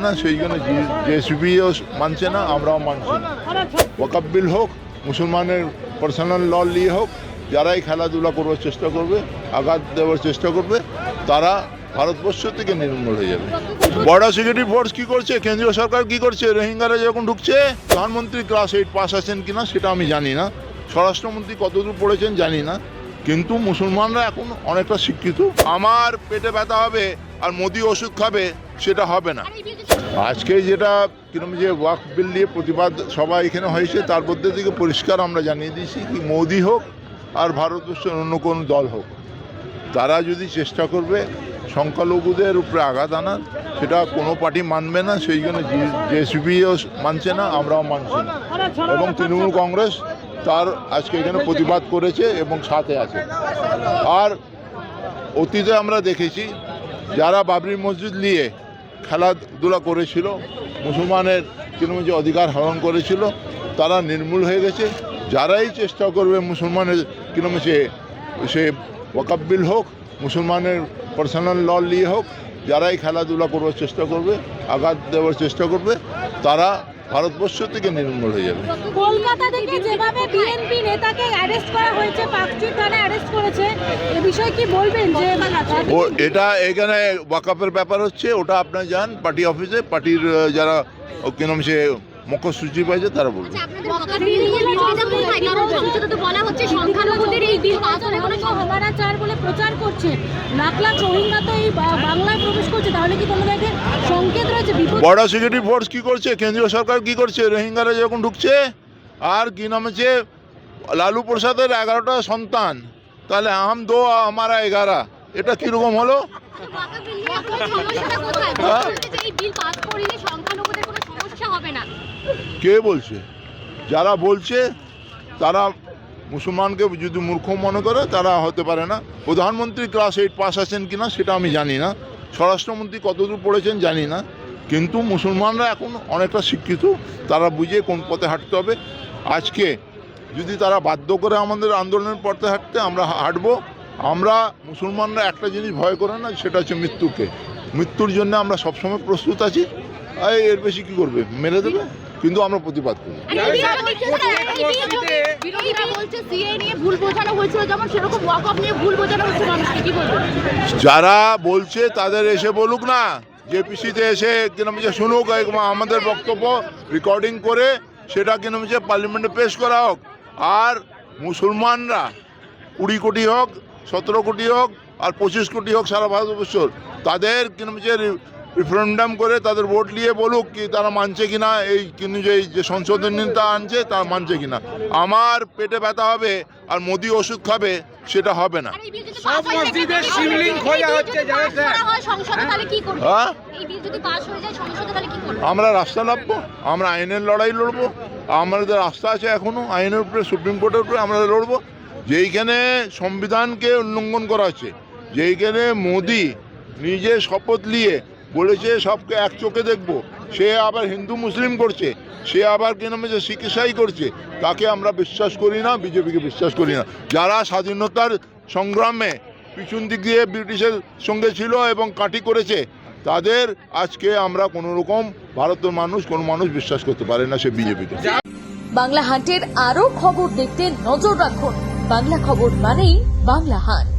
না, সেই জন্য জেএসপিও মানছে না, আমরাও মানছি না। ওয়াকফ বিল হোক, মুসলমানের পার্সোনাল ল নিয়ে হোক, যারাই খেলাধুলা করবার চেষ্টা করবে, আঘাত দেওয়ার চেষ্টা করবে, তারা ভারতবর্ষ থেকে নির্মূল হয়ে যাবে। বর্ডার সিকিউরিটি ফোর্স কি করছে, কেন্দ্রীয় সরকার কি করছে, রোহিঙ্গারা যখন ঢুকছে, প্রধানমন্ত্রী ক্লাস 8 পাস আছেন কিনা সেটা আমি জানি না, স্বরাষ্ট্রমন্ত্রী কতদূর পড়েছেন জানি না, কিন্তু মুসলমানরা এখন অনেকটা শিক্ষিত। আমার পেটে ব্যথা হবে আর মোদি ওষুধ খাবে, সেটা হবে না। আজকে যেটা কিরকম যে ওয়াকফ বিল নিয়ে প্রতিবাদ সভা এখানে হয়েছে, তার মধ্যে থেকে পরিষ্কার আমরা জানিয়ে দিয়েছি কি মোদি হোক আর ভারতবর্ষের অন্য কোনো দল হোক, তারা যদি চেষ্টা করবে সংখ্যালঘুদের উপরে আঘাত আনার, সেটা কোনো পার্টি মানবে না। সেই জন্য জেএসপিও মানছে না, আমরাও মানছি না। এবং তৃণমূল কংগ্রেস তার আজকে এখানে প্রতিবাদ করেছে এবং সাথে আছে। আর অতীতে আমরা দেখেছি যারা বাবরি মসজিদ নিয়ে খেলাধুলা করেছিল, মুসলমানের কিরকম যে অধিকার হরণ করেছিল, তারা নির্মূল হয়ে গেছে। যারাই চেষ্টা করবে মুসলমানের কিরকম সে ওয়াকফ বিল হোক, মুসলমানের পার্সোনাল ল নিয়ে হোক, যারাই খেলাধুলা করবার চেষ্টা করবে, আঘাত দেওয়ার চেষ্টা করবে, তারা ভারতবর্ষ থেকে নির্মূল হয়ে যাবে। কলকাতা থেকে যেভাবে বিএনপি নেতাকে অ্যারেস্ট করা হয়েছে, পাকচুর থানায় অ্যারেস্ট করেছে, এই বিষয়ে কি বলবেন? যে ও এটা এখানে ওয়াকফের ব্যাপার হচ্ছে, ওটা আপনারা যান পার্টি অফিসে, পার্টির যারা কিরকম সে মুখ্য সচিব আছে তারা বলবে। প্রচার করছে লাখ লাখ রোহিঙ্গা তো এই বাংলায় প্রবেশ করছে, তাহলে কি কোনো জায়গায় সংকেত রয়েছে? বর্ডার সিকিউরিটি ফোর্স কি করছে, কেন্দ্রীয় সরকার কি করছে, রোহিঙ্গারা যখন ঢুকছে, আর কি নাম হচ্ছে লালু প্রসাদের 11টা সন্তান, তাহলে আম দো আমারা 11, এটা কিরকম হলো? কে বলছে? যারা বলছে তারা মুসলমানকে যদি মূর্খ মনে করে, তারা হতে পারে না। প্রধানমন্ত্রী ক্লাস 8 পাস আছেন কিনা সেটা আমি জানি না, স্বরাষ্ট্রমন্ত্রী কতদূর পড়েছেন জানি না, কিন্তু মুসলমানরা এখন অনেকটা শিক্ষিত, তারা বুঝে কোন পথে হাঁটতে হবে। আজকে যদি তারা বাধ্য করে আমাদের আন্দোলনের পথে হাঁটতে, আমরা হাঁটবো। আমরা মুসলমানরা একটা জিনিস ভয় করে না, সেটা হচ্ছে মৃত্যুকে। মৃত্যুর জন্য আমরা সবসময় প্রস্তুত আছি। এর বেশি কি করবে, মেরে দেবে, কিন্তু আমরা প্রতিবাদ করি। যারা বলছে তাদের এসে বলুক না, জেপিসিতে এসে কিরম যে শুনুক, আমাদের বক্তব্য রেকর্ডিং করে সেটা কিরম যে পার্লামেন্টে পেশ করা হোক। আর মুসলমানরা 20 কোটি হোক, 17 কোটি হোক, আর 25 কোটি হোক সারা ভারতবর্ষর, তাদের কিরম যে রেফারেন্ডাম করে তাদের ভোট নিয়ে বলুক কি তারা মানছে কিনা, এই কিন্তু যে সংশোধনীটা আনছে তারা মানছে কিনা। আমার পেটে ব্যথা হবে আর মোদি ওষুধ খাবে, সেটা হবে না। আমরা রাস্তা নামবো, আমরা আইনের লড়াই লড়বো। আমাদের রাস্তা আছে এখনো আইনের উপরে, সুপ্রিম কোর্টের উপরে আমরা লড়বো। যেইখানে সংবিধানকে উল্লঙ্ঘন করা হচ্ছে, যেইখানে মোদি নিজে শপথ নিয়ে বলেছে সবকে এক চোখে দেখবো, সে আবার হিন্দু মুসলিম করছে, সে আবার কি নামে যে শিখ ইসাই করছে, তাকে আমরা বিশ্বাস করি না, বিজেপিকে বিশ্বাস করি না। যারা স্বাধীনতার সংগ্রামে পিছন দিক দিয়ে ব্রিটিশের সঙ্গে ছিল এবং কাঠি করেছে, তাদের আজকে আমরা কোনো রকম ভারতের মানুষ, কোনো মানুষ বিশ্বাস করতে পারে না, সে বিজেপিকে। বাংলা হান্টের আরো খবর দেখতে নজর রাখুন। বাংলা খবর মানেই বাংলা হান্ট।